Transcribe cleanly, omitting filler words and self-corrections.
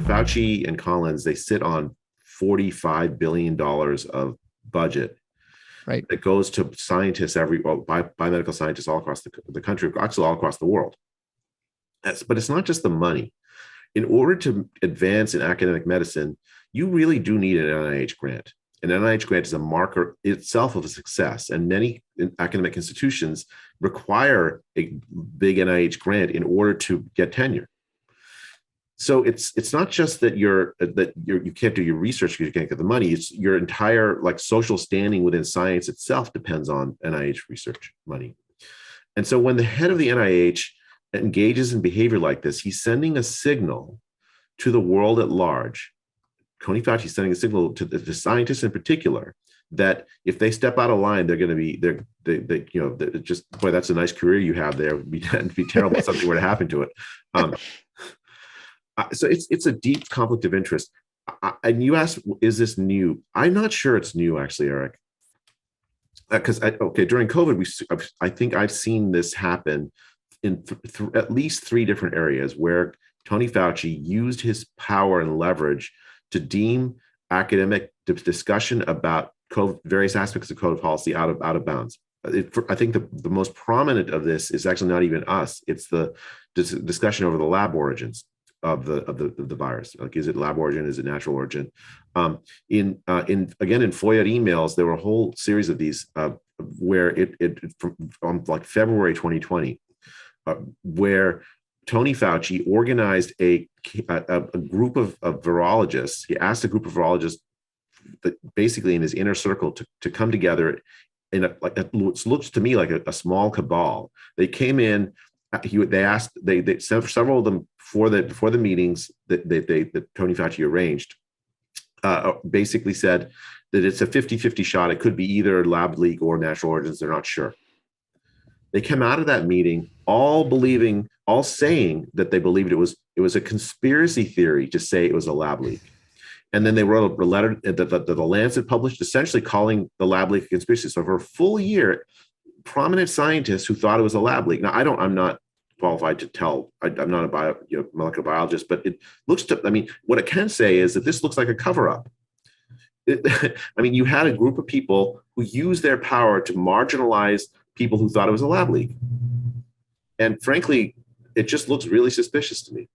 Fauci and Collins, they sit on $45 billion of budget Right. that goes to scientists biomedical scientists all across the country, actually all across the world. But it's not just the money. In order to advance in academic medicine, you really do need an NIH grant. An NIH grant is a marker itself of a success, and many academic institutions require a big NIH grant in order to get tenure. So it's not just that you can't do your research because you can't get the money. It's your entire social standing within science itself depends on NIH research money. And so when the head of the NIH engages in behavior like this, he's sending a signal to the world at large. Tony Fauci is sending a signal to the scientists in particular that if they step out of line, they're going to be just, boy, that's a nice career you have there. It'd be terrible if something were to happen to it. So it's a deep conflict of interest. And you asked, is this new? I'm not sure it's new, actually, Eric. Because during COVID, I think I've seen this happen in at least three different areas where Tony Fauci used his power and leverage to deem academic discussion about various aspects of COVID policy out of bounds. I think the most prominent of this is actually not even us. It's the discussion over the lab origins of the virus. Like, is it lab origin? Is it natural origin? In FOIA emails, there were a whole series of these where from February 2020, where Tony Fauci organized a group of virologists. He asked a group of virologists that basically in his inner circle to come together in it looks to me like a small cabal. They came in. They sent several of them before the meetings that Tony Fauci arranged. Basically said that it's a 50-50 shot. It could be either lab leak or natural origins. They're not sure. They came out of that meeting all saying that they believed it was a conspiracy theory to say it was a lab leak. And then they wrote a letter that the Lancet published, essentially calling the lab leak a conspiracy. So for a full year, prominent scientists who thought it was a lab leak. Now, I'm not qualified to tell. I'm not a molecular biologist, but it looks to. I mean, what I can say is that this looks like a cover-up. You had a group of people who used their power to marginalize people who thought it was a lab leak, and frankly, it just looks really suspicious to me.